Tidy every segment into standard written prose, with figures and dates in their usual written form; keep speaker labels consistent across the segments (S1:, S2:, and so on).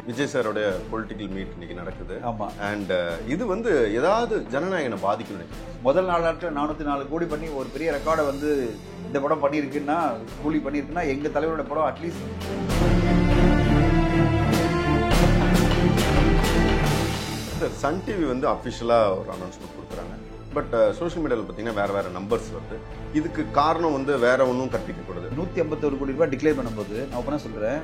S1: விஜய் சாரோட political meet இன்னைக்கு நடக்குது.
S2: ஆமாம்.
S1: அண்ட் இது வந்து ஏதாவது ஜனநாயகனை பாதிக்கும் நினைக்கிறேன்.
S2: முதல் 4 நாட்கள் 404 கோடி பண்ணி ஒரு பெரிய ரெக்கார்டை வந்து இந்த படம் பண்ணியிருக்குன்னா, கூலி பண்ணியிருக்குன்னா, எங்கள் தலைவரோட படம் அட்லீஸ்ட்
S1: சன் டிவி வந்து அஃபிஷியலாக ஒரு அனௌன்ஸ்மெண்ட் கொடுக்குறாங்க. பட் சோஷியல் மீடியாவில் பார்த்தீங்கன்னா வேறு நம்பர்ஸ் வருது. இதுக்கு காரணம் வந்து வேற ஒன்றும் கற்பிக்கக்கூடாது.
S2: 151 கோடி ரூபாய் டிக்ளேர் பண்ணும்போது நான் ஒப்பனா சொல்கிறேன்,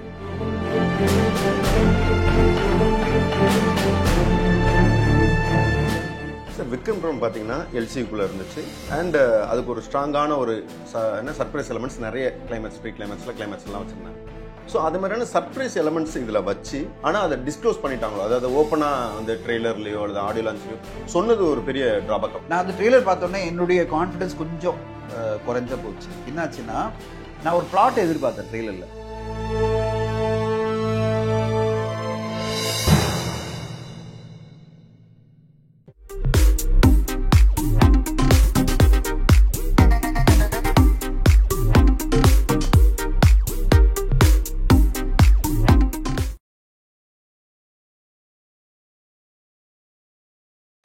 S1: சார் விக்ரம் படம் பார்த்தீங்கன்னா எல்சிக்குள்ளே இருந்துச்சு. அண்ட் அதுக்கு ஒரு ஸ்ட்ராங்கான ஒரு சர்ப்ரைஸ் எலமெண்ட்ஸ் நிறைய கிளைமேக்ஸ், ப்ரீ கிளைமேக்ஸில் கிளைமேக்ஸ் எல்லாம் வச்சுருந்தாங்க. ஸோ அது மாதிரியான சர்ப்ரைஸ் எலமெண்ட்ஸ் இதில் வச்சு, ஆனால் அதை டிஸ்க்ளோஸ் பண்ணிட்டாங்களோ, அதாவது ஓப்பனாக அந்த ட்ரெய்லர்லையோ அல்லது ஆடியோ லான்ச்லையோ சொன்னது ஒரு பெரிய ட்ராபேக்.
S2: நான் அந்த ட்ரெய்லர் பார்த்தோன்னே என்னுடைய கான்ஃபிடன்ஸ் கொஞ்சம் குறைஞ்ச போச்சு. என்னாச்சுன்னா, நான் ஒரு பிளாட் எதிர்பார்த்தேன் ட்ரெய்லரில்.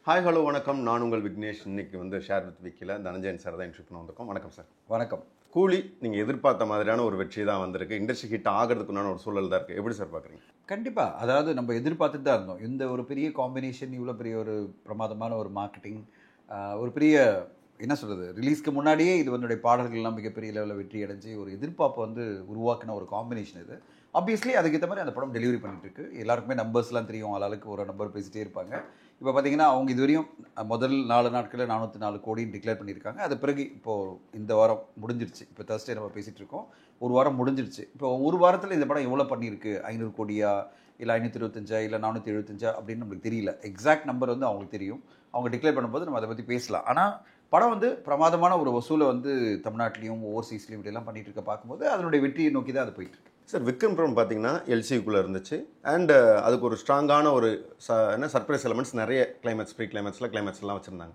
S1: ஹாய், ஹலோ, வணக்கம். நான் உங்கள் விக்னேஷ். இன்னைக்கு வந்து ஷேர் வித் விக்கில தனஞ்சயன் சார் தான் இன்ட்ரிவ் பண்ண வந்திருக்கோம். வணக்கம் சார்.
S2: வணக்கம்.
S1: கூலி நீங்கள் எதிர்பார்த்த மாதிரியான ஒரு வெற்றி தான் வந்திருக்கு. இண்டஸ்ட்ரி ஹிட் ஆகிறதுக்குண்டான ஒரு சூழல் தான் இருக்குது. எப்படி சார் பார்க்குறீங்க?
S2: கண்டிப்பாக. அதாவது நம்ம எதிர்பார்த்துட்டு தான் இருந்தோம். இந்த ஒரு பெரிய காம்பினேஷன், இவ்வளோ பெரிய ஒரு பிரமாதமான ஒரு மார்க்கெட்டிங், ஒரு பெரிய என்ன சொல்கிறது, ரிலீஸ்க்கு முன்னாடியே இது வந்து பாடல்கள்லாம் மிகப்பெரிய லெவலில் வெற்றி அடைஞ்சு ஒரு எதிர்பார்ப்பு வந்து உருவாக்கின ஒரு காம்பினேஷன் இது. ஆப்வியஸ்லி அதுக்கேற்ற மாதிரி அந்த படம் டெலிவரி பண்ணிட்டு இருக்கு. எல்லாருக்குமே நம்பர்ஸ்லாம் தெரியும், ஆளாளுக்கு ஒரு நம்பர் பேசிகிட்டே இருப்பாங்க. இப்போ பார்த்தீங்கன்னா அவங்க இதுவரையும் முதல் 4 நாட்களில் 404 கோடின்னு டிக்ளேர் பண்ணியிருக்காங்க. அது பிறகு இப்போது இந்த வாரம் முடிஞ்சிருச்சு. இப்போ Thursday நம்ம பேசிகிட்டு இருக்கோம், ஒரு வாரம் முடிஞ்சிருச்சு. இப்போ ஒரு வாரத்தில் இந்த படம் எவ்வளோ பண்ணியிருக்கு, 500 கோடியா இல்லை 525 இல்லை 475 அப்படின்னு நம்மளுக்கு தெரியல. எக்ஸாக்ட் நம்பர் வந்து அவங்களுக்கு தெரியும். அவங்க டிக்ளேர் பண்ணும்போது நம்ம அதை பற்றி பேசலாம். ஆனால் படம் வந்து பிரமாதமான ஒரு வசூலை வந்து தமிழ்நாட்டிலையும் ஓவர்சீஸ்லையும் இப்படிலாம் பண்ணிட்டு இருக்க பார்க்கும்போது அதனுடைய வெற்றியை நோக்கி தான் அது போயிட்டு இருக்கு.
S1: சார் விக்ரம் படம் பார்த்தீங்கன்னா எல்சிக்குள்ளே இருந்துச்சு. அண்ட் அதுக்கு ஒரு ஸ்ட்ராங்கான ஒரு சர்ப்ரைஸ் எலமெண்ட்ஸ் நிறைய கிளைமேக்ஸ், ப்ரீ கிளைமேக்ஸில் கிளைமேக்ஸ் எல்லாம் வச்சுருந்தாங்க.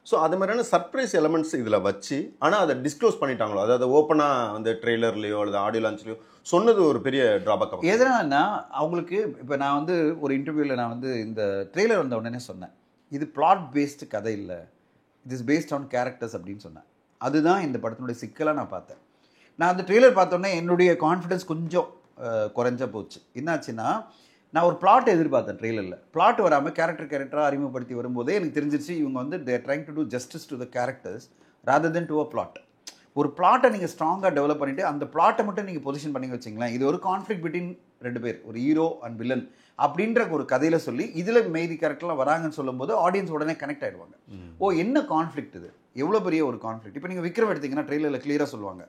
S1: ஸோ அது மாதிரியான சர்ப்ரைஸ் எலமெண்ட்ஸ் இதில் வச்சு, ஆனால் அதை டிஸ்க்ளோஸ் பண்ணிட்டாங்களோ, அதாவது ஓப்பனாக வந்து ட்ரெய்லர்லையோ அல்லது ஆடியோ லான்ச்லையோ சொன்னது ஒரு பெரிய ட்ராபேக்.
S2: எதனால்னா அவங்களுக்கு இப்போ நான் வந்து ஒரு இன்டர்வியூவில் நான் வந்து இந்த ட்ரெய்லர் வந்த உடனே சொன்னேன், இது பிளாட் பேஸ்டு கதை இல்லை, it is based on characters அப்படின்னு சொன்னேன். அதுதான் இந்த படத்தினுடைய சிக்கலாக நான் பார்த்தேன். நான் அந்த ட்ரெய்லர் பார்த்தோன்னே என்னுடைய கான்ஃபிடன்ஸ் கொஞ்சம் குறைஞ்ச போச்சு. என்னாச்சுன்னா, நான் ஒரு பிளாட் எதிர்பார்த்தேன் ட்ரெய்லரில். பிளாட் வராமல் கேரக்டராக அறிமுகப்படுத்தி வரும்போதே எனக்கு தெரிஞ்சிருச்சு இவங்க வந்து they're trying to do justice to the characters rather than to a plot. ஒரு பிளாட்டை நீங்கள் ஸ்ட்ராங்காக டெவலப் பண்ணிவிட்டு அந்த பிளாட்டை மட்டும் நீங்கள் பொசிஷன் பண்ணி வச்சிங்களேன், இது ஒரு கான்ஃப்ளிக்ட் பிட்வீன் 2 பேர், ஒரு ஹீரோ அண்ட் வில்லன் அப்படின்ற ஒரு கதையில் சொல்லி இதில் மெய்தி கேரக்டர்லாம் வராங்கன்னு சொல்லும்போது ஆடியன்ஸ் உடனே கனெக்ட் ஆகிடுவாங்க. ஓ, என்ன கான்ஃப்ளிக்ட் இது, எவ்வளோ பெரிய ஒரு கான்ஃப்ளிக்ட். இப்போ நீங்கள் விக்ரம் எடுத்திங்கன்னா ட்ரெய்லரில் கிளியராக சொல்லுவாங்க,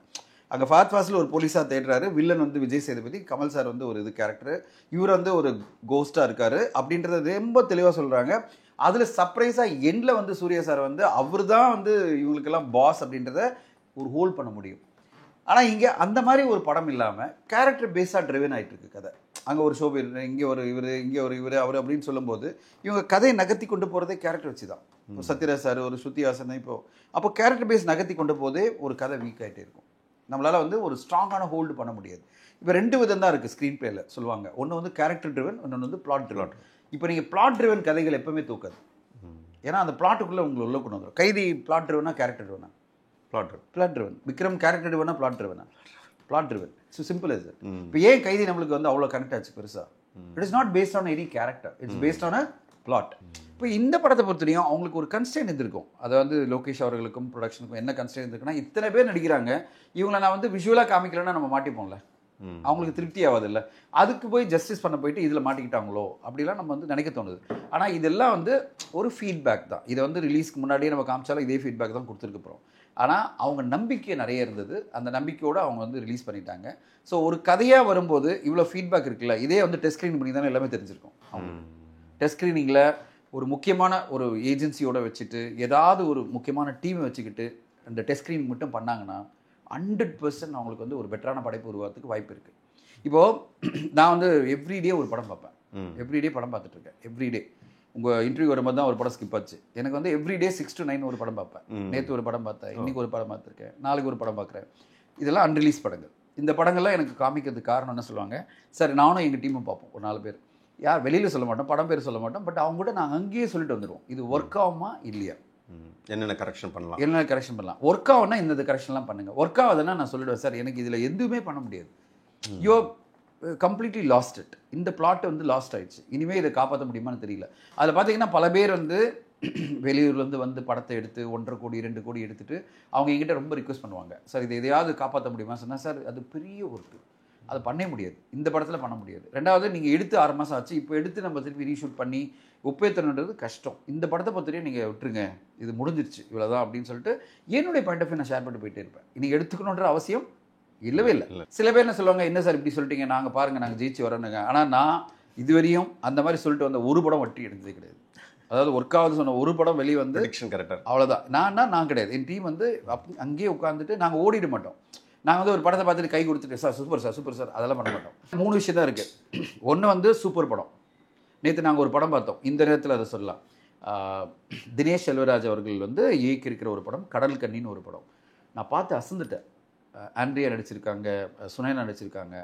S2: அங்கே ஃபாத் ஃபாஸ்டில் ஒரு போலீஸாக தேடுறாரு, வில்லன் வந்து விஜய் சேதுபதி, கமல் சார் வந்து ஒரு இது கேரக்டர், இவர் வந்து ஒரு கோஸ்டாக இருக்காரு அப்படின்றத ரொம்ப தெளிவாக சொல்கிறாங்க. அதில் சர்ப்ரைஸாக எண்டில் வந்து சூர்யா சார் வந்து அவர் தான் வந்து இவங்களுக்கெல்லாம் பாஸ் அப்படின்றத ஒரு ஹோல்ட் பண்ண முடியும். ஆனால் இங்கே அந்த மாதிரி ஒரு படம் இல்லாமல் கேரக்டர் பேஸாக ட்ரிவன் ஆகிட்டு இருக்கு கதை. அங்கே ஒரு ஷோபி, இங்கே ஒரு இவர், இங்கே ஒரு இவர், அவர் அப்படின்னு சொல்லும்போது இவங்க கதையை நகர்த்தி கொண்டு போகிறதே கேரக்டர் வச்சு தான். ஒரு சத்யராஜ் சார், ஒரு ஸ்ருதிஹாசன் தான். அப்போ கேரக்டர் பேஸ் நகர்த்தி கொண்டு போதே ஒரு கதை வீக் ஆகிட்டே இருக்கும். நம்மளால் வந்து ஒரு ஸ்ட்ராங்கான ஹோல்டு பண்ண முடியாது. இப்போ 2 விதம் தான் இருக்குது ஸ்க்ரீன் பிளேயில் சொல்லுவாங்க. ஒன்று வந்து கேரக்டர் ட்ரிவன், இன்னொன்று வந்து பிளாட் ட்ரிவன். இப்போ நீங்கள் பிளாட் ட்ரிவன் கதைகள் எப்பவுமே தூக்காது, ஏன்னா அந்த பிளாட்டுக்குள்ளே உங்களை உள்ள கொண்டு வந்துடும். கைதி பிளாட் ட்ரிவனா கேரக்டர் ட்ரிவனா? Plot driven. விக்ரம் கேரக்டர் ட்ரிவனா பிளாட் ட்ரிவனா? Plot driven. So simple is. இப்போ ஏன் கைதி நம்மளுக்கு வந்து அவ்வளோ கனெக்ட் ஆச்சு பெருசாக? It is not based on any character, it's based on a plot. இப்போ இந்த படத்தை பொறுத்தவரையும் அவங்களுக்கு ஒரு கன்ஸ்டன்ட் இருந்திருக்கும். அதாவது லோகேஷ் அவர்களுக்கும் ப்ரொடக்ஷனுக்கும் என்ன கன்ஸ்டன்ட் இருந்திருக்குன்னா, இத்தனை பேர் நடிக்கிறாங்க, இவங்களை நான் வந்து விஷுவலாக காமிக்கலன்னா நம்ம மாட்டிப்போம்ல, அவங்களுக்கு திருப்தி ஆகாது இல்லை, அதுக்கு போய் ஜஸ்டிஸ் பண்ண போயிட்டு இதில் மாட்டிக்கிட்டாங்களோ அப்படிலாம் நம்ம வந்து நினைக்க தோணுது. ஆனால் இதெல்லாம் வந்து ஒரு ஃபீட்பேக் தான். இதை வந்து ரிலீஸ்க்கு முன்னாடியே நம்ம காமிச்சாலும் இதே ஃபீட்பேக் தான் கொடுத்துருக்க போகிறோம். ஆனால் அவங்க நம்பிக்கை நிறைய இருந்தது, அந்த நம்பிக்கையோடு அவங்க வந்து ரிலீஸ் பண்ணிட்டாங்க. ஸோ ஒரு கதையாக வரும்போது இவ்வளோ ஃபீட்பேக் இருக்குல்ல, இதே வந்து டெஸ்ட் ஸ்க்ரீன் பண்ணி தானே எல்லாமே தெரிஞ்சிருக்கும். அவங்க டெஸ்ட் ஸ்க்ரீனிங்கில் ஒரு முக்கியமான ஒரு ஏஜென்சியோட வச்சுட்டு ஏதாவது ஒரு முக்கியமான டீமை வச்சுக்கிட்டு அந்த டெஸ்ட் ஸ்க்ரீனிங் மட்டும் பண்ணாங்கன்னா 100% அவங்களுக்கு வந்து ஒரு பெட்டரான படைப்பு உருவாகிறதுக்கு வாய்ப்பு இருக்குது. இப்போது நான் வந்து எவ்ரிடே ஒரு படம் பார்ப்பேன், எவ்ரிடே படம் பார்த்துட்ருக்கேன். எவ்ரிடே உங்கள் இன்டர்வியூ வரும்போது தான் ஒரு படம் ஸ்கிப் ஆச்சு. எனக்கு வந்து எவ்ரிடே 6 to 9 ஒரு படம் பார்ப்பேன். நேற்று ஒரு படம் பார்த்தேன், இன்றைக்கி ஒரு படம் பார்த்துருக்கேன், நாளைக்கு ஒரு படம் பார்க்குறேன். இதெல்லாம் அன்ரிலீஸ் படங்கள். இந்த படங்கள்லாம் எனக்கு காமிக்கிறதுக்கு காரணம் என்ன சொல்லுவாங்க, சார் நானும் எங்கள் டீமும் பார்ப்போம், ஒரு 4 பேர். யார் வெளியில் சொல்ல மாட்டோம், படம் பேர் சொல்ல மாட்டோம், பட் அவங்க கூட நாங்கள் அங்கேயே சொல்லிட்டு வந்துடுவோம் இது ஒர்க் ஆகுமா இல்லையா,
S1: என்னென்ன கரெக்ஷன் பண்ணலாம்,
S2: என்ன கரெக்ஷன் பண்ணலாம். ஒர்க் ஆகும்னா இந்த கரெக்ஷன்லாம் பண்ணுங்கள், ஒர்க் ஆகுதுன்னா நான் சொல்லிடுவேன் சார் எனக்கு இதில் எதுவுமே பண்ண முடியாது, யூ கம்ப்ளீட்லி லாஸ்ட் இட், இந்த பிளாட் வந்து லாஸ்ட் ஆயிடுச்சு, இனிமேல் இதை காப்பாற்ற முடியுமான்னு தெரியல. அதில் பார்த்தீங்கன்னா பல பேர் வந்து வெளியூர்லேருந்து வந்து படத்தை எடுத்து 1.5 கோடி 2 கோடி எடுத்துகிட்டு அவங்க எங்கிட்ட ரொம்ப ரிக்வெஸ்ட் பண்ணுவாங்க, சார் இதை எதையாவது காப்பாற்ற முடியுமா சொன்னால், சார் அது பெரிய ஒர்க்கு, அதை பண்ணவே முடியாது, இந்த படத்தில் பண்ண முடியாது. ரெண்டாவது நீங்கள் எடுத்து 6 மாதம் ஆச்சு, இப்போ எடுத்து நம்ம திருப்பி ரீஷூட் பண்ணி ஒப்பேத்தணுன்றது கஷ்டம், இந்த படத்தை பொறுத்தவரையும் நீங்கள் விட்டுருங்க, இது முடிஞ்சிருச்சு இவ்வளோதான் அப்படின்னு சொல்லிட்டு என்னுடைய பாயிண்ட் ஆஃப் வியூ நான் ஷேர் பண்ணிட்டு போயிட்டே இருப்பேன். நீங்கள் எடுத்துக்கணுன்ற அவசியம் இல்லவே இல்லை. சில பேர் என்ன சொல்லுவாங்க, என்ன சார் இப்படி சொல்லிட்டீங்க, நாங்கள் பாருங்கள் நாங்கள் ஜெயிச்சு வரோனுங்க. ஆனால் நான் இதுவரையும் அந்த மாதிரி சொல்லிட்டு வந்த ஒரு படம் வட்டி எடுத்ததே கிடையாது. அதாவது ஒர்க் ஆகுது சொன்ன ஒரு படம் வெளியே வந்து
S1: கரெக்டாக
S2: அவ்வளோதான். நான் கிடையாது, என் டீம் வந்து அங்கேயே உட்காந்துட்டு நாங்கள் ஓடிட மாட்டோம். நாங்கள் வந்து ஒரு படத்தை பார்த்துட்டு கை கொடுத்துட்டு சார் சூப்பர் சார் அதெல்லாம் பண்ண மாட்டோம். 3 விஷயம் தான் இருக்குது. ஒன்று வந்து சூப்பர் படம், நேற்று நாங்கள் ஒரு படம் பார்த்தோம், இந்த நேரத்தில் அதை சொல்லலாம். தினேஷ் செல்வராஜ் அவர்கள் வந்து இயக்கியிருக்கிற ஒரு படம் கடல் கண்ணின்னு ஒரு படம், நான் பார்த்து அசந்துட்டேன். ஆண்ட்ரியா நடிச்சிருக்காங்க, சுனைனா நடிச்சிருக்காங்க,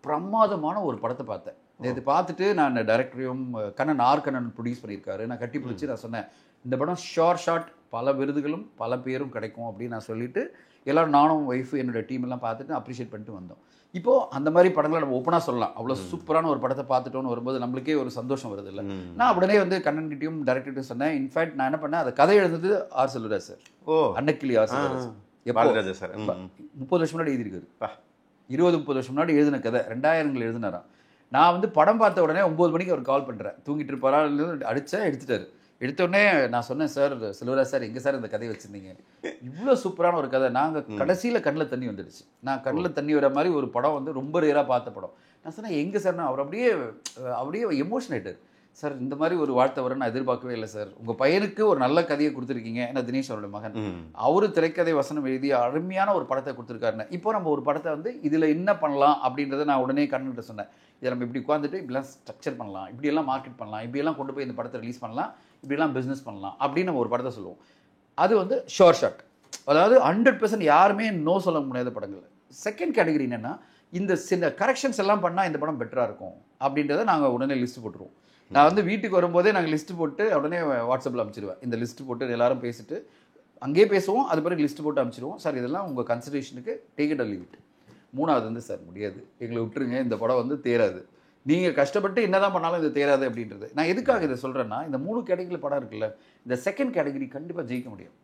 S2: பிரமாதமான ஒரு படத்தை பார்த்தேன். நேற்று பார்த்துட்டு நான் டைரக்டரையும் கண்ணன் ப்ரொடியூஸ் பண்ணியிருக்காரு, நான் கட்டி பிடிச்சி நான் சொன்னேன் இந்த படம் ஷார்ட் பல விருதுகளும் பல பேரும் கிடைக்கும் அப்படின்னு நான் சொல்லிவிட்டு எல்லோரும் நானும் ஒய்ஃபு என்னோட டீம் எல்லாம் பார்த்துட்டு அப்ரிஷியேட் பண்ணிட்டு வந்தோம். இப்போது அந்த மாதிரி படங்களை நம்ம ஓப்பனாக சொல்லலாம், அவ்வளோ சூப்பரான ஒரு படத்தை பார்த்துட்டோன்னு வரும்போது நம்மளுக்கே ஒரு சந்தோஷம் வருது இல்லை. நான் உடனே வந்து கண்ணன்கிட்டையும் டைரக்டர்கிட்டையும் சொன்னேன். இன்ஃபேக்ட் நான் என்ன பண்ணேன், அதை கதை எழுந்தது R Selvaraj sir. Annakili R Selvaraj
S1: sir
S2: 30 வருஷம் முன்னாடி எழுதியிருக்காரு, 20-30 வருஷம் முன்னாடி எழுதின கதை 2000 எழுதினாராம். நான் வந்து படம் பார்த்த உடனே 9 மணிக்கு அவர் கால் பண்ணுறேன், தூங்கிட்டு இருப்பாரா அடித்தேன், எடுத்துட்டாரு. எடுத்தோடனே நான் சொன்னேன், சார் செல்வராஜ் சார் எங்கே சார் இந்த கதையை வச்சுருந்தீங்க, இவ்வளோ சூப்பரான ஒரு கதை. நாங்கள் கடைசியில் கண்ணில் தண்ணி வந்துடுச்சு, நான் கண்ணில் தண்ணி வர மாதிரி ஒரு படம் வந்து ரொம்ப ரேராக பார்த்த படம். நான் சொன்னேன் எங்கே சார், அவர் அப்படியே எமோஷன் ஆகிட்டார். சார் இந்த மாதிரி ஒரு வாழ்த்தை வர நான் எதிர்பார்க்கவே இல்லை சார், உங்கள் பையனுக்கு ஒரு நல்ல கதையை கொடுத்துருக்கீங்க. ஏன்னா தினேஷ் அவருடைய மகன், அவரு திரைக்கதை வசனம் எழுதி அருமையான ஒரு படத்தை கொடுத்துருக்காருன்னு. இப்போ நம்ம ஒரு படத்தை வந்து இதில் என்ன பண்ணலாம் அப்படின்றத நான் உடனே கண்ணுகிட்ட சொன்னேன். இதை நம்ம இப்படி உட்காந்துட்டு இப்படிலாம் ஸ்ட்ரக்சர் பண்ணலாம், இப்படியெல்லாம் மார்க்கெட் பண்ணலாம், இப்படியெல்லாம் கொண்டு போய் இந்த படத்தை ரிலீஸ் பண்ணலாம், இப்படிலாம் பிஸ்னஸ் பண்ணலாம் அப்படின்னு நம்ம ஒரு படத்தை சொல்லுவோம். அது வந்து ஷார்ட், அதாவது 100% யாருமே நோ சொல்ல முடியாத படங்கள். செகண்ட் கேட்டகரி என்னென்னா, இந்த சில கரெக்ஷன்ஸ் எல்லாம் பண்ணால் இந்த படம் பெட்டராக இருக்கும் அப்படின்றத நாங்கள் உடனே லிஸ்ட் போட்டுருவோம். நான் வந்து வீட்டுக்கு வரும்போதே நாங்கள் லிஸ்ட்டு போட்டு உடனே வாட்ஸ்அப்பில் அனுப்பிச்சிடுவேன். இந்த லிஸ்ட்டு போட்டு எல்லாரும் பேசிட்டு அங்கேயே பேசுவோம், அது பிறகு லிஸ்ட்டு போட்டு அனுப்பிச்சிடுவோம். சார் இதெல்லாம் உங்கள் கன்சிடரேஷனுக்கு take it or leave it. 3வது வந்து சார் முடியாது, எங்களை விட்டுருங்க, இந்த படம் வந்து தேராது, நீங்கள் கஷ்டப்பட்டு என்ன தான் பண்ணாலும் இது தேராது அப்படின்றது. நான் எதுக்காக இதை சொல்கிறேன்னா, இந்த 3 கேட்டகரியில் படம் இருக்குல்ல, இந்த செகண்ட் கேட்டகரி கண்டிப்பாக ஜெயிக்க முடியும்.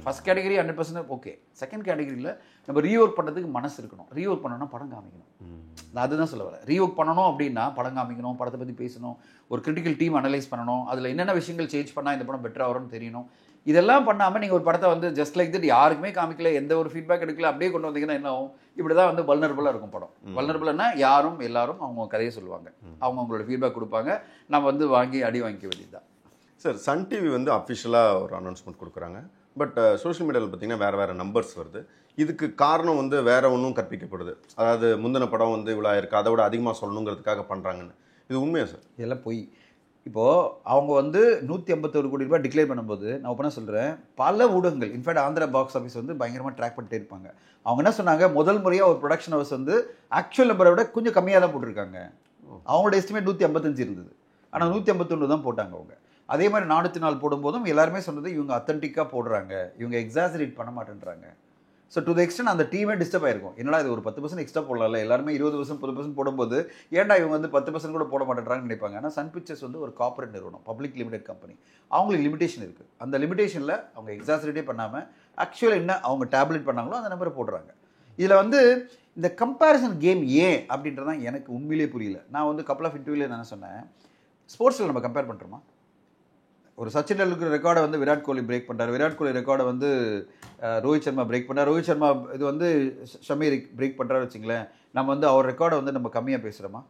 S2: ஃபர்ஸ்ட் கேட்டகரி 100% ஓகே, செகண்ட் கேட்டகரியில் நம்ம ரீஒர்க் பண்ணுறதுக்கு மனசு இருக்கணும். ரீஒர்க் பண்ணணும்னா படம் காமிக்கணும், நான் அதுதான் சொல்ல வரேன். ரீஒர்க் பண்ணணும் அப்படின்னா படம் காமிக்கணும், படத்தை பற்றி பேசணும், ஒரு கிரிட்டிக்கல் டீம் அனலைஸ் பண்ணணும், அதில் என்னென்ன விஷயங்கள் சேஞ்ச் பண்ணால் இந்த படம் பெட்டராக வரும்னு தெரியணும். இதெல்லாம் பண்ணாமல் நீங்கள் ஒரு படத்தை வந்து ஜஸ்ட் லைக் தட் யாருக்குமே காமிக்கல, எந்த ஒரு ஃபீட்பேக் எடுக்கல, அப்படியே கொண்டு வந்தீங்கன்னா என்ன ஆகும், இப்படி தான் வந்து வல்னரபுளாக இருக்கும் படம். வல்னரபுள்னா எல்லாரும் அவங்க கதையை சொல்லுவாங்க, அவங்களோட ஃபீட்பேக் கொடுப்பாங்க, நம்ம வந்து வாங்கி அடி வாங்கிக்க வேண்டியது தான்.
S1: சார் சன் டிவி வந்து அஃபிஷியலாக ஒரு அனௌன்ஸ்மெண்ட் கொடுக்குறாங்க, பட் சோஷியல் மீடியாவில் பார்த்தீங்கன்னா வேறு நம்பர்ஸ் வருது. இதுக்கு காரணம் வந்து வேறு ஒன்றும் கற்பிக்கப்படுது, அதாவது முந்தின படம் வந்து இவ்வளோ இருக்குது, அதை விட அதிகமாக சொல்லணுங்கிறதுக்காக பண்ணுறாங்கன்னு. இது உண்மையா சார்?
S2: இதெல்லாம் போய் இப்போது அவங்க வந்து 151 கோடி ரூபாய் டிக்ளேர் பண்ணும்போது நான் ஓப்பனாக சொல்கிறேன், பல ஊடகங்கள் இன்ஃபேக்ட் ஆந்திரா பாக்ஸ் ஆஃபீஸ் வந்து பயங்கரமாக ட்ராக் பண்ணிட்டே இருப்பாங்க. அவங்க என்ன சொன்னாங்க, முதல் முறையாக ஒரு ப்ரொடக்ஷன் ஹவுஸ் வந்து ஆக்சுவல் நம்பரை விட கொஞ்சம் கம்மியாக தான் போட்டிருக்காங்க. அவங்களோட எஸ்டிமேட் 155 இருந்தது, ஆனால் 151 தான் போட்டாங்க அவங்க. அதே மாதிரி 404 போடும்போதும் எல்லாருமே சொன்னது இவங்க அத்தன்டிக்காக போடுறாங்க, இவங்க எக்ஸாசரேட் பண்ண மாட்டேன்றாங்க. ஸோ டு த எக்ஸ்டென்ட் அந்த டீமே டிஸ்டர்ப் ஆயிருக்கும், என்னடா இது ஒரு 10% எக்ஸ்ட்ரா போடலாம்ல, எல்லாருமே 20% 10% போடும்போது ஏன்டா இவங்க வந்து 10% கூட போட மாட்டேன்றாங்கன்னு நினைப்பாங்க. ஆனால் சன் பிக்சர்ஸ் வந்து ஒரு கார்ப்பரேட் நிறுவனம், பப்ளிக் லிமிடெட் கம்பெனி, அவங்களுக்கு லிமிடேஷன் இருக்குது. அந்த லிமிடேஷனில் அவங்க எக்ஸாசரேட்டே பண்ணாமல் ஆக்சுவலாக என்ன அவங்க டேப்லெட் பண்ணாங்களோ அந்த நம்பரை போடுறாங்க. இதில் வந்து இந்த கம்பேரிசன் கேம் ஏன் அப்படின்றதான் எனக்கு உண்மையிலே புரியல. நான் வந்து கப்பல் ஆஃப் இன்டர்வியூவில் என்ன சொன்னேன், ஸ்போர்ட்ஸில் நம்ம கம்பேர் பண்ணுறோமா, ஒரு சச்சின் டெண்டுல்கர் ரெக்கார்டை வந்து விராட் கோலி பிரேக் பண்ணுறாரு, விராட் கோலி ரெக்கார்டை வந்து ரோஹித் சர்மா பிரேக் பண்ணார், ரோஹித் சர்மா இது வந்து ஷமீர் பிரேக் பண்ணுறாரு வச்சுங்களேன், நம்ம வந்து அவர் ரெக்கார்டை வந்து நம்ம கம்மியாக பேசுகிறோமா?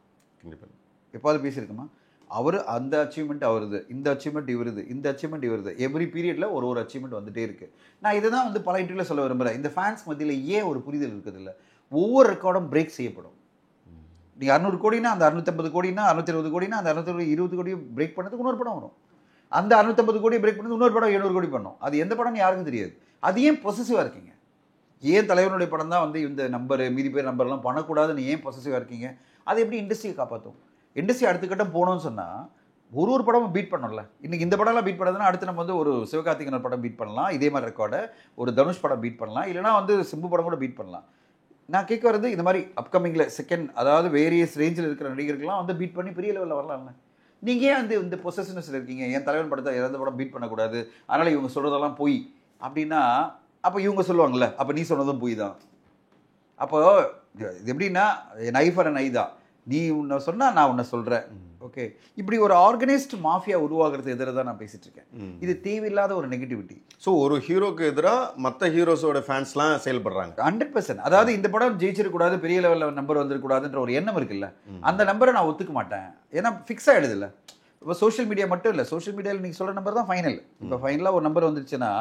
S2: கண்டிப்பாக எப்பாவது பேசியிருக்கோமா? அவர் அந்த அச்சீவ்மெண்ட் அவருது, இந்த அச்சீவ்மெண்ட் இவருது, இந்த அச்சீவ்மெண்ட் இவருது, எவ்ரி பீரியடில் ஒரு அச்சீவ்மெண்ட் வந்துகிட்டே இருக்குது. நான் இதை தான் வந்து பல இன்டர்வியூவில் சொல்ல விரும்புகிறேன். இந்த ஃபேன்ஸ் மத்தியில் ஏன் ஒரு புரிதல் இருக்குதில்ல, ஒவ்வொரு ரெக்கார்டும் பிரேக் செய்யப்படும். நீங்கள் 600 கோடினா அந்த 650 கோடினா 620 கோடினா அந்த 620 கோடியும் பிரேக் பண்ணதுக்கு இன்னொரு படம் வரும், அந்த 650 கோடி பிரேக் பண்ணது இன்னொரு படம் 700 கோடி பண்ணோம். அது எந்த படம்னு யாருக்கும் தெரியாது. அது ஏன் பொசசிவாக இருக்கீங்க? ஏன் தலைவனுடைய படம் தான் வந்து இந்த நம்பர் மீதி பேர் நம்பர்லாம் பண்ணக்கூடாதுன்னு ஏன் பொசசிவாக இருக்கீங்க? அது எப்படி இண்டஸ்ட்ரியை காப்பாற்றும்? இண்டஸ்ட்ரி அடுத்த கட்டம் போகணும்னு சொன்னால் ஒரு படமும் பீட் பண்ணல. இன்னைக்கு இந்த படம்லாம் பீட் பண்ணதுன்னா அடுத்து நம்ம வந்து ஒரு சிவகார்த்திகேயன் படம் பீட் பண்ணலாம், இதே மாதிரி ரெக்கார்டை ஒரு தனுஷ் படம் பீட் பண்ணலாம், இல்லைனா வந்து சிம்பு படம் கூட பீட் பண்ணலாம். நான் கேட்க வரது இந்த மாதிரி அப்கமிங்கில் செகண்ட், அதாவது வேரியஸ் ரேஞ்சில் இருக்கிற நடிகர்கள்லாம் வந்து பீட் பண்ணி பெரிய லெவலில் வரலாம்ல. நீங்கள் ஏன் வந்து இந்த பொசசிவ்னஸில் இருக்கீங்க? என் தலைவன் படத்தை எந்த படம் பீட் பண்ணக்கூடாது, அதனால் இவங்க சொல்கிறதெல்லாம் போய் அப்படின்னா, அப்போ இவங்க சொல்லுவாங்கள்ல, அப்போ நீ சொன்னதும் போய் தான். அப்போ இது எப்படின்னா நை ஃபார் நை தான். நீ உன்னை சொன்னால் நான் உன்னை சொல்கிறேன். ஓகே, இப்படி ஒரு ஆர்கனைஸ்டு மாஃபியா உருவாகிறது எதிராக தான் நான் பேசிட்டு இருக்கேன். இது தேவையில்லாத ஒரு நெகட்டிவிட்டி.
S1: ஸோ ஒரு ஹீரோக்கு எதிராக மற்ற ஹீரோஸோட ஃபேன்ஸ்லாம் செயல்படுறாங்க
S2: 100%. அதாவது இந்த படம் ஜெயிச்சிடக்கூடாது, பெரிய லெவலில் நம்பர் வந்துடக்கூடாதுன்ற ஒரு எண்ணம் இருக்குல்ல, அந்த நம்பரை நான் ஒத்துக்க மாட்டேன். ஏன்னா ஃபிக்ஸ் ஆகிடுது இல்லை. இப்போ சோஷியல் மீடியா மட்டும் இல்லை, சோஷியல் மீடியாவில் நீங்கள் சொல்கிற நம்பர் தான் ஃபைனல். இப்போ ஃபைனலாக ஒரு நம்பர் வந்துருச்சுன்னா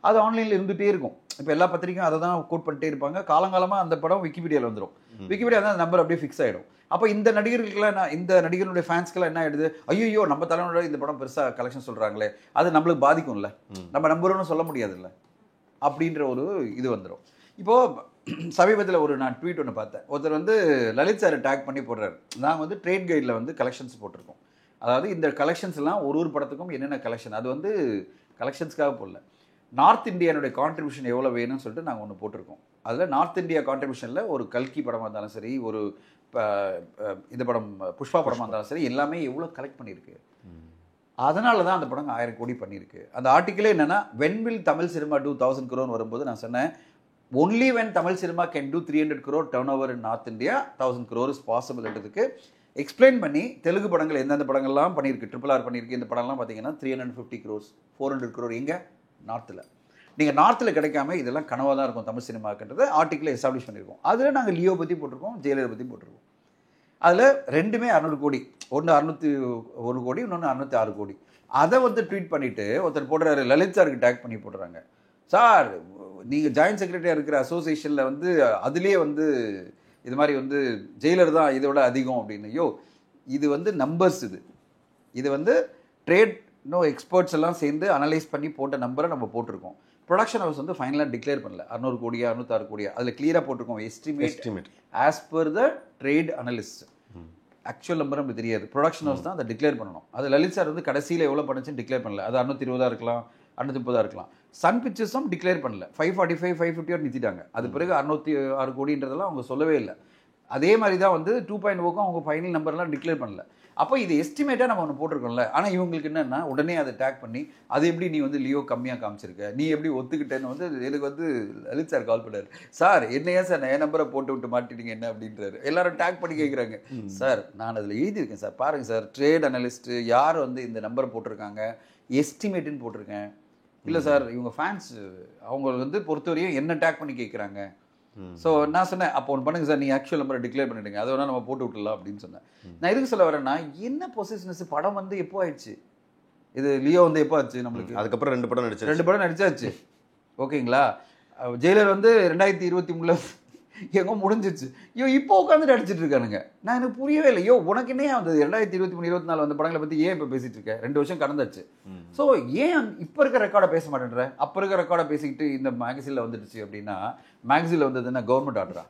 S2: அது ஆன்லைனில் இருந்துகிட்டே இருக்கும். இப்போ எல்லா பத்திரிக்கையும் அதை தான் கோட் பண்ணிட்டே இருப்பாங்க. காலங்காலமாக அந்த படம் விக்கிபீடியாவில் வந்துடும். விக்கிபீடியா தான் அந்த நம்பர் அப்படியே ஃபிக்ஸ் ஆகிடும். அப்போ இந்த நடிகர்களுக்கெல்லாம் இந்த நடிகர்களுடைய ஃபேன்ஸ்க்கெல்லாம் என்ன ஆகிடுது, ஐயோ நம்ம தலைவனோட இந்த படம் பெருசாக கலெக்ஷன் சொல்கிறாங்களே, அது நம்மளுக்கு பாதிக்கும்ல, நம்ம நம்புறோன்னு சொல்ல முடியாதுல்ல அப்படின்ற ஒரு இது வந்துடும். இப்போது சமீபத்தில் ஒரு நான் ட்வீட் ஒன்று பார்த்தேன். ஒருத்தர் வந்து லலித் சாரை டேக் பண்ணி போடுறாரு. நாங்கள் வந்து ட்ரேட் கைடில் வந்து கலெக்ஷன்ஸ் போட்டிருக்கோம். அதாவது இந்த கலெக்ஷன்ஸ்லாம் ஒரு படத்துக்கும் என்னென்ன கலெக்ஷன், அது வந்து கலெக்ஷன்ஸ்க்காக போடல, நார்த் இந்தியானுடைய கான்ட்ரிபியூஷன் எவ்வளோ வேணும்னு சொல்லிட்டு நாங்கள் ஒன்று போட்டிருக்கோம். அதில் நார்த் இந்தியா கான்ட்ரிபியூஷனில் ஒரு கல்கி படமாக இருந்தாலும் சரி, ஒரு இந்த படம் புஷ்பா படமாக இருந்தாலும் சரி, எல்லாமே எவ்வளோ கலெக்ட் பண்ணியிருக்கு. அதனால தான் அந்த படம் 1000 கோடி பண்ணியிருக்கு. அந்த ஆர்டிக்கிளே என்னென்னா, when will Tamil cinema do 1000 crore வரும்போது நான் சொன்னேன், only when Tamil cinema can do 300 crore turnover in north India 1000 crore is பாசிபிள்ன்றதுக்கு எக்ஸ்பிளைன் பண்ணி தெலுங்கு படங்கள் எந்தெந்த படங்கள்லாம் பண்ணியிருக்கு, RRR பண்ணியிருக்கு. இந்த படம்லாம் பார்த்தீங்கன்னா 350 crores 400 crore எங்கே நார்த்தில். நீங்கள் நார்த்தில் கிடைக்காம இதெல்லாம் கனவாக தான் இருக்கும் தமிழ் சினிமாக்குன்றதை ஆர்டிக்கில் எஸ்டாப்ளிஷ் பண்ணியிருக்கோம். அதில் நாங்கள் லியோ பற்றி போட்டிருக்கோம், ஜெயலலிதா பற்றி போட்டிருக்கோம். அதில் ரெண்டுமே 600 கோடி, ஒன்று 601 கோடி, இன்னொன்று 606 கோடி. அதை வந்து ட்வீட் பண்ணிவிட்டு ஒருத்தர் போடுறாரு, லலித் சாருக்கு டேக் பண்ணி போடுறாங்க. சார் நீங்கள் ஜாயின்ட் செக்ரட்டரியாக இருக்கிற அசோசியேஷனில் வந்து அதுலேயே வந்து இது மாதிரி வந்து ஜெயிலர் தான் இதோட அதிகம் அப்படின்னு. இது வந்து நம்பர்ஸ், இது வந்து ட்ரேட் எக்ஸ்பர்ட்ஸ் எல்லாம் சேர்ந்து அனலைஸ் பண்ணி போட்ட நம்பரை நம்ம போட்டிருக்கோம். ப்ரொடக்ஷன் ஹவுஸ் வந்து ஃபைனலாக டிக்ளேர் பண்ணல 600 கோடியா 606 கோடியா, அதில் கிளியராக போட்டிருக்கோம் estimate as per the trade analyst. Actual number நமக்கு தெரியாது, ப்ரொடக்ஷன் ஹவுஸ் தான் அதை டிக்ளேர் பண்ணணும். அது லலித் சார் வந்து கடைசியில் எவ்வளோ பண்ணுச்சுன்னு டிக்ளேர் பண்ணல. அது 620 இருக்கலாம், 630 இருக்கலாம். சன் பிக்சர்ஸும் டிக்ளேர் பண்ணல, 545 550 நிறுத்திட்டாங்க. அது பிறகு 606 கோடின்றதெல்லாம் அவங்க சொல்லவே இல்லை. அதே மாதிரி தான் வந்து 2.0க்கும் அவங்க ஃபைனல் நம்பர்லாம் டிக்ளேர் பண்ணல. அப்போ இது எஸ்டிமேட்டாக நம்ம ஒன்று போட்டிருக்கோம்ல. ஆனால் இவங்களுக்கு என்னென்னா உடனே அதை டேக் பண்ணி, அது எப்படி நீ வந்து லியோ கம்மியாக காமிச்சிருக்க, நீ எப்படி ஒத்துக்கிட்டேன்னு வந்து எனக்கு வந்து லலித் சார் கால் பண்ணார். சார் என்னையா சார் என் நம்பரை போட்டு விட்டு மாட்டிட்டீங்க என்ன அப்படின்றாரு. எல்லாரும் டேக் பண்ணி கேட்குறாங்க. சார் நான் அதில் எழுதியிருக்கேன் சார், பாருங்கள் சார், ட்ரேட் அனலிஸ்ட்டு யார் வந்து இந்த நம்பரை போட்டிருக்காங்க, எஸ்டிமேட்டுன்னு போட்டிருக்கேன். இல்லை சார் இவங்க ஃபேன்ஸ் அவங்க வந்து பொறுத்தவரையும் என்ன டேக் பண்ணி கேட்குறாங்க. ஸோ நான் சொன்னேன், அப்போ ஒன்று பண்ணுங்க சார், நீங்கள் ஆக்சுவல் நம்பரை டிக்ளேர் பண்ணிடுங்க, அதை வேணால் நம்ம போட்டு விட்டுலாம் அப்படின்னு சொன்னேன். நான் எதுக்கு சொல்ல வரேன்னா, என்ன பொசிஷனஸ், படம் வந்து எப்போ ஆயிடுச்சு, இது லியோ வந்து எப்போ ஆச்சு நம்மளுக்கு,
S1: அதுக்கப்புறம் 2 படம்
S2: நடிச்சாச்சு. ஓகேங்களா, ஜெயிலர் வந்து 2023 எங்கோ முடிஞ்சிச்சு. இப்போ உட்காந்து நடிச்சிட்டு இருக்கானுங்க. நான் எனக்கு புரியவே இல்லை. உனக்கு என்ன வந்தது 2023 24 வந்த படங்களை பற்றி ஏன் இப்போ பேசிட்டு இருக்கேன்? 2 வருஷம் கடந்தாச்சு. ஸோ ஏன் இப்போ இருக்க ரெக்கார்டை பேச மாட்டேன்ற? அப்போ இருக்க ரெக்கார்டை பேசிக்கிட்டு இந்த மேகசினில் வந்துடுச்சு அப்படின்னா, மேகசினில் வந்ததுன்னா கவர்மெண்ட் ஆர்டரா?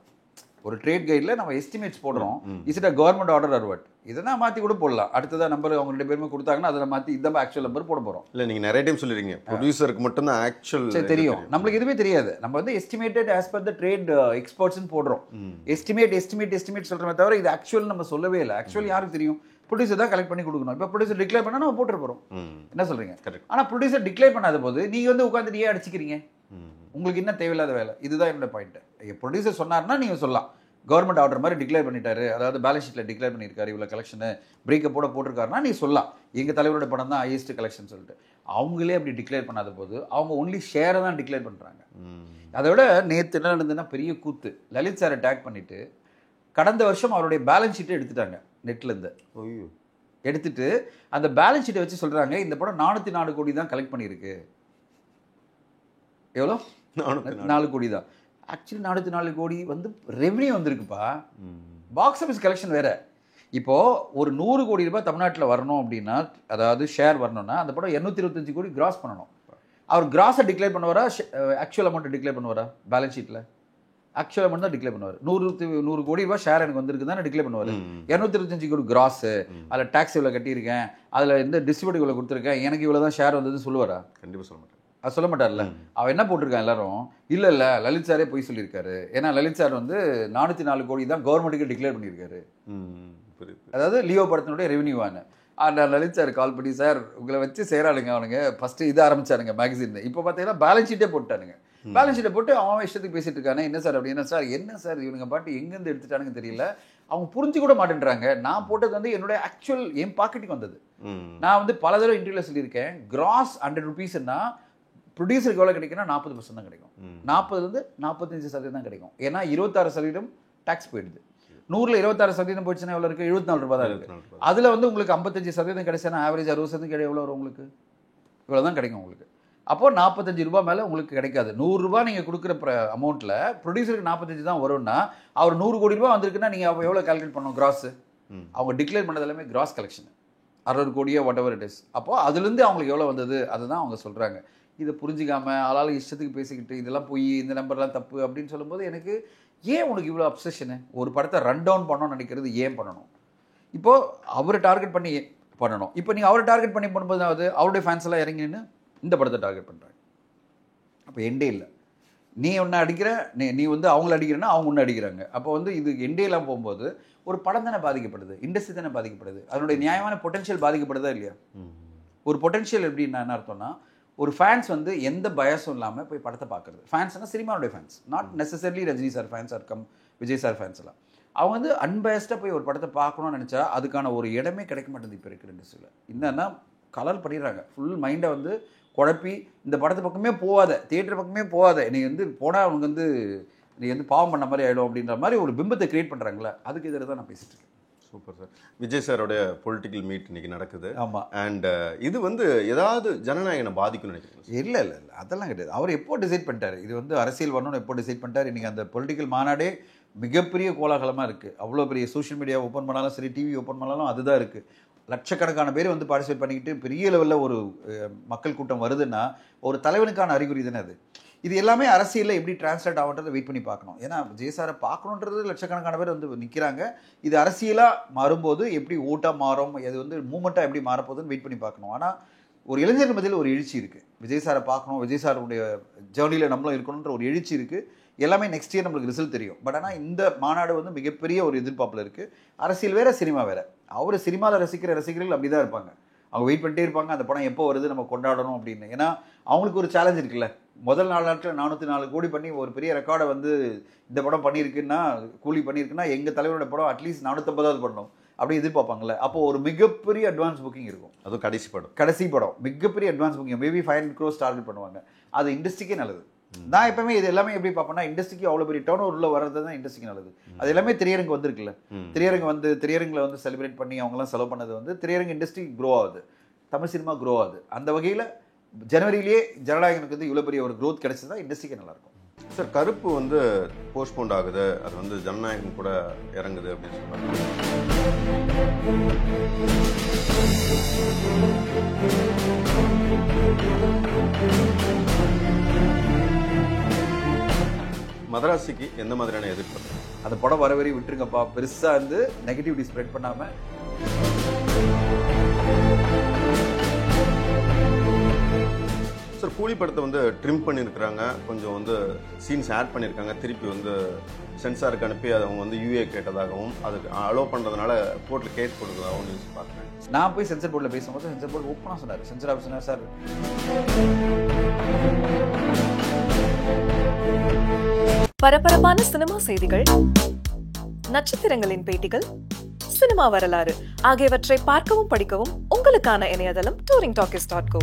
S2: ஒரு ட்ரேட் கைடில் நம்ம எஸ்டிமேட்ஸ் போடுறோம், is it a government order or what? இதெல்லாம் மாற்றி கூட போடலாம். அடுத்ததான் நம்பர் அவங்க 2 பேருமே கொடுத்தாங்கன்னா அதில் மாற்றி இந்த ஆக்சுவல் நம்பர் போட போகிறோம்.
S1: இல்லை நீங்கள் நிறைய டைம் சொல்லிடுறீங்க, ப்ரொடியூசருக்கு மட்டும்தான் ஆக்சுவல்
S2: தெரியும், நம்மளுக்கு எதுவுமே தெரியாது. நம்ம வந்து estimated as per the trade எக்ஸ்பர்ட்ஸ்ன்னு போடுறோம். எஸ்டிமேட் சொல்கிறமே தவிர இது ஆக்சுவல் நம்ம சொல்லவே இல்லை. ஆக்சுவல் யாருக்கு தெரியும்? ப்ரொடியூசர் தான் கலெக்ட் பண்ணி கொடுக்கணும். இப்போ ப்ரொடியூசர் டிக்ளேர் பண்ணால் நம்ம போட்டு போகிறோம். என்ன சொல்கிறீங்க? ஆனால் ப்ரொடியூசர் டிக்ளேர் பண்ணாத போது நீங்கள் வந்து உட்காந்துட்டு ஏன் அடிச்சுக்கிறீங்க? உங்களுக்கு என்ன தேவையில்லாத வேலை? இதுதான் என்னோட பாயிண்ட். ப்ரொடியூசர் சொன்னார்னா நீங்கள் சொல்லலாம், கவர்மெண்ட் ஆர்டர் மாதிரி டிக்ளேர் பண்ணிட்டாரு, அதாவது பேலன்ஸ் ஷீட்டில் டிக்ளேர் பண்ணியிருக்காரு, இவ்வளோ கலெக்ஷனு பிரேக்கப்போட போட்டிருக்காருன்னா நீ சொல்லலாம், எங்கள் தலைவரோட படம் தான் ஹையஸ்ட் கலெக்ஷன் சொல்லிட்டு. அவங்களே அப்படி டிக்ளேர் பண்ணாத போது அவங்க ஒன்லி ஷேரை தான் டிக்ளேர் பண்ணுறாங்க. அதை விட நேற்று என்ன நடந்ததுன்னா பெரிய கூத்து. லலித் சாரை டேக் பண்ணிவிட்டு கடந்த வருஷம் அவருடைய பேலன்ஸ் ஷீட்டை எடுத்துட்டாங்க நெட்லேருந்து. எடுத்துட்டு அந்த பேலன்ஸ் ஷீட்டை வச்சு சொல்கிறாங்க, இந்த படம் 404 கோடி தான் கலெக்ட் பண்ணியிருக்கு. எவ்வளோ? 4 கோடி தான். ஆக்சுவலி 404 கோடி வந்து ரெவன்யூ வந்திருக்குப்பா. பாக்ஸ் ஆஃபீஸ் கலெக்ஷன் வேறு. இப்போது ஒரு 100 கோடி ரூபாய் தமிழ்நாட்டில் வரணும் அப்படின்னா, அதாவது ஷேர் வரணும்னா அந்த படம் 225 கோடி கிராஸ் பண்ணணும். அவர் கிராஸை டிக்ளேர் பண்ணுவாரா, ஆக்சுவல் அமௌண்ட்டை டிக்ளேர் பண்ணுவாரா பேலன்ஸ் ஷீட்டில்? ஆக்சுவலாக மட்டும் தான் டிக்ளேர் பண்ணுவார். 100 கோடி ரூபாய் ஷேர் எனக்கு வந்திருக்கு தான் டிக்ளேர் பண்ணுவார். 225 கோடி கிராஸ், அதில் டேக்ஸ் இவ்வளோ கட்டியிருக்கேன், அதில் இந்த டிஸ்ட்ரிபியூட் இவ்வளோ கொடுத்துருக்கேன், எனக்கு இவ்வளோ தான் ஷேர் வந்ததுன்னு சொல்லுவாரா?
S1: கண்டிப்பாக சொல்ல மாட்டேன்.
S2: அது சொல்ல மாட்டார்ல. அவன் என்ன போட்டிருக்கான் எல்லாரும், இல்லை இல்லை லலித் சாரே போய் சொல்லியிருக்காரு. ஏன்னா லலித் சார் வந்து 404 கோடி தான் கவர்மெண்ட்டுக்கு டிக்ளேர் பண்ணியிருக்காரு. அதாவது லியோ படத்தினுடைய ரெவன்யூவான லலித் சார் கால் பண்ணி, சார் உங்களை வச்சு செய்கிறானுங்க அவனுங்க, ஃபஸ்ட்டு இது ஆரம்பிச்சானுங்க மேகசின், இப்போ பார்த்தீங்கன்னா பேலன்ஸ் ஷீட்டே போட்டானுங்க. பேலன்ஸ் ஷீட்டை போட்டு அவன் இஷ்டத்துக்கு பேசிட்டு இருக்கானே, என்ன சார் அப்படின்னா, சார் என்ன சார் இவனுங்க பாட்டு எங்கேருந்து எடுத்துட்டானுங்க தெரியல, அவங்க புரிஞ்சு கூட மாட்டேன்றாங்க. நான் போட்டது வந்து என்னுடைய ஆக்சுவல் என் பாக்கெட்டுக்கு வந்தது. நான் வந்து பல தடவை இன்டர்வியூல சொல்லியிருக்கேன், கிராஸ் 100 rupeesன்னா ப்ரொடியூசருக்கு எவ்வளோ கிடைக்குன்னா 40% தான் கிடைக்கும். 40 45% தான் கிடைக்கும். ஏன்னா 26% டேக்ஸ் போயிடுது. 100ல் 26% போயிடுச்சுன்னா எவ்வளோ இருக்குது? 74 ரூபா தான் இருக்குது. அதில் வந்து உங்களுக்கு 55% கிடைச்சா ஆவரேஜ் 60% கிடையாது. எவ்வளோ வரும் உங்களுக்கு? இவ்வளோ தான் கிடைக்கும் உங்களுக்கு. அப்போது 45 ரூபா மேலே உங்களுக்கு கிடைக்காது. 100 ரூபா நீங்கள் கொடுக்குற அமௌண்ட்டில் ப்ரொடியூசருக்கு 45 தான் வரும்னா, அவர் 100 கோடி ரூபா வந்திருக்குன்னா நீங்கள் அப்போ எவ்வளோ கால்குலேட் பண்ணணும்? கிராஸு அவங்க டிக்ளேர் பண்ணது எல்லாமே கிராஸ் கலெக்ஷன் 60 கோடியோ வாட் எவர் இட் இஸ். அப்போது அதுலேருந்து அவங்களுக்கு எவ்வளோ வந்தது அதுதான் அவங்க சொல்கிறாங்க. இதை புரிஞ்சிக்காமல் ஆளால் இஷ்டத்துக்கு பேசிக்கிட்டு இதெல்லாம் போய் இந்த நம்பர்லாம் தப்பு அப்படின்னு சொல்லும்போது எனக்கு ஏன் உனக்கு இவ்வளோ அப்சஷனு? ஒரு படத்தை ரன் டவுன் பண்ணணும்னு நினைக்கிறது ஏன் பண்ணணும்? இப்போது அவரை டார்கெட் பண்ணி பண்ணணும். இப்போ நீங்கள் அவரை டார்கெட் பண்ணி பண்ணும்போதாவது அவருடைய ஃபேன்ஸ் எல்லாம் இறங்கின்னு இந்த படத்தை டார்கெட் பண்ணுறாங்க. அப்போ எண்டே இல்லை. நீ ஒன்று அடிக்கிற, நீ வந்து அவங்கள அடிக்கிறேன்னா அவங்க ஒன்று அடிக்கிறாங்க. அப்போ வந்து இது எண்டேலாம் போகும்போது ஒரு படம் தானே பாதிக்கப்படுது, இண்டஸ்ட்ரி தானே பாதிக்கப்படுது, அதனுடைய நியாயமான பொட்டன்ஷியல் பாதிக்கப்படுதா இல்லையா? ஒரு பொட்டன்ஷியல் எப்படின்னா என்ன அர்த்தம்னா, ஒரு ஃபேன்ஸ் வந்து எந்த பயசும் இல்லாமல் போய் படத்தை பார்க்குறது. ஃபேன்ஸ்னால் சினிமாவுடைய fans, not necessarily Rajini sir fans or கம் விஜய் சார் ஃபேன்ஸ் எல்லாம். அவங்க வந்து அன்பயஸ்டாக போய் ஒரு படத்தை பார்க்கணும்னு நினச்சா அதுக்கான ஒரு இடமே கிடைக்க மாட்டேங்குது இப்போ இருக்கிற இண்டஸ்ட்ரியில். என்னன்னா கலர் பண்ணிடுறாங்க, ஃபுல் மைண்டை வந்து குழப்பி இந்த படத்து பக்கமே போகாத, தியேட்டர் பக்கமே போகாத, நீ வந்து போனால் அவனுக்கு வந்து நீ வந்து பாவம் பண்ண மாதிரி ஆகிடும் அப்படின்ற மாதிரி ஒரு பிம்பத்தை கிரியேட் பண்ணுறாங்களே, அதுக்கு எதிராக தான் நான் பேசிட்டு இருக்கேன்.
S1: Super sir. விஜய் சாரோடைய பொலிட்டிக்கல் மீட் இன்னைக்கு நடக்குது.
S2: ஆமாம்.
S1: அண்ட் இது வந்து ஏதாவது ஜனநாயகனை பாதிக்கும்னு நினைக்கிறேன்?
S2: இல்லை இல்லை இல்லை, அதெல்லாம் கிடையாது. அவர் எப்போ டிசைட் பண்ணிட்டார் இது வந்து அரசியல் வரணும்னு எப்போ டிசைட் பண்ணிட்டார்? இன்றைக்கி அந்த பொலிட்டிக்கல் மாநாடே மிகப்பெரிய கோலாகலமாக இருக்குது. அவ்வளோ பெரிய சோஷியல் மீடியா ஓப்பன் பண்ணாலும் சரி, டிவி ஓப்பன் பண்ணாலும் அதுதான் இருக்குது. லட்சக்கணக்கான பேர் வந்து பார்ட்டிசிபேட் பண்ணிக்கிட்டு பெரிய லெவலில் ஒரு மக்கள் கூட்டம் வருதுன்னா ஒரு தலைவனுக்கான அறிகுறி தானே அது. இது எல்லாமே அரசியலில் எப்படி டிரான்ஸ்லேட் ஆகுன்றதை வெயிட் பண்ணி பார்க்கணும். ஏன்னா விஜய் சாரை பார்க்கணுன்றது லட்சக்கணக்கான பேர் வந்து நிற்கிறாங்க. இது அரசியலாக மாறும்போது எப்படி ஓட்டாக மாறும், அது வந்து மூமெண்ட்டாக எப்படி மாறப்போகுதுன்னு வெயிட் பண்ணி பார்க்கணும். ஆனால் ஒரு இளைஞர்கள் மத்தியில் ஒரு எழுச்சி இருக்குது. விஜய் சாரை பார்க்கணும், விஜய் சாருடைய ஜேர்னியில் நம்மளும் இருக்கணுன்ற ஒரு எழுச்சி இருக்குது. எல்லாமே நெக்ஸ்ட் இயர் நம்மளுக்கு ரிசல்ட் தெரியும். பட் ஆனால் இந்த மாநாடு வந்து மிகப்பெரிய ஒரு எதிர்பார்ப்பில் இருக்குது. அரசியல் வேறு, சினிமா வேறு. அவர் சினிமாவில் ரசிக்கிற ரசிகர்கள் அப்படி தான் இருப்பாங்க. அவங்க வெயிட் பண்ணிட்டே இருப்பாங்க, அந்த படம் எப்போ வருது நம்ம கொண்டாடணும் அப்படின்னு. ஏன்னா அவங்களுக்கு ஒரு சேலஞ்ச் இருக்குல்ல. முதல் 4 நாட்கள் 404 கோடி பண்ணி ஒரு பெரிய ரெக்கார்டை வந்து இந்த படம் பண்ணியிருக்குன்னா, கூலி பண்ணியிருக்குன்னா எங்கள் தலைவரோட படம் அட்லீஸ்ட் 450வது பண்ணணும் அப்படி எதிர்பார்ப்பாங்கல்ல. அப்போ ஒரு மிகப்பெரிய அட்வான்ஸ் புக்கிங் இருக்கும். அதுவும் கடைசி படம் மிகப்பெரிய advance booking, maybe 500 crores target பண்ணுவாங்க. அது இண்டஸ்ட்ரிக்கே நல்லது. நான் எப்பவுமே இது எல்லாமே எப்படி பார்ப்பேன்னா, இண்டஸ்ட்ரிக்கு அவ்வளோ பெரிய டர்ன் ஓவரில் வர்றது தான் இண்டஸ்ட்ரிக்கு நல்லது. அது எல்லாமே திரையரங்கு வந்திருக்குல்ல, திரையரங்கில் வந்து செலிப்ரேட் பண்ணி அவங்களாம் செலவு பண்ணது வந்து திரையரங்கு இண்டஸ்ட்ரி க்ரோ ஆகுது, தமிழ் சினிமா க்ரோ ஆகுது. அந்த வகையில் ஜனவரியிலேயே ஜனநாயகனுக்கு வந்து இவ்வளோ பெரிய ஒரு க்ரோத் கிடைச்சது தான் இண்டஸ்ட்ரிக்கே நல்லாயிருக்கும்.
S1: சார், கருப்பு வந்து போஸ்ட்போண்ட் ஆகுது, அது வந்து ஜனநாயகம் கூட இறங்குது அப்படின்னு சொல்றாங்க. மதராசிக்கு எந்த மாதிரியான எதிர்ப்பு?
S2: அந்த படம் வர வரையும் விட்டுருங்கப்பா, பெருசாக வந்து நெகட்டிவிட்டி ஸ்ப்ரெட் பண்ணாமல்.
S1: சார், கூலி படத்தை வந்து ட்ரிம் பண்ணியிருக்கிறாங்க, கொஞ்சம் வந்து சீன்ஸ் ஆட் பண்ணியிருக்காங்க, திருப்பி வந்து சென்சாருக்கு அனுப்பி அவங்க வந்து யூஏ கேட்டதாகவும் அதுக்கு அலோவ் பண்ணுறதுனால கோர்ட்டில் கேஸ் கொடுத்ததாகவும் நியூஸ் பார்க்குறேன்.
S2: நான் போய் சென்சர் போர்டில் பேசும்போது சென்சர் போர்டு ஓப்பனாக சொன்னார். சென்சர் ஆஃபீஸர் சார்,
S3: பரபரப்பான சினிமா செய்திகள், நட்சத்திரங்களின் பேட்டிகள், சினிமா வரலாறு ஆகியவற்றை பார்க்கவும் படிக்கவும் உங்களுக்கான இணையதளம் touringtalkies.co.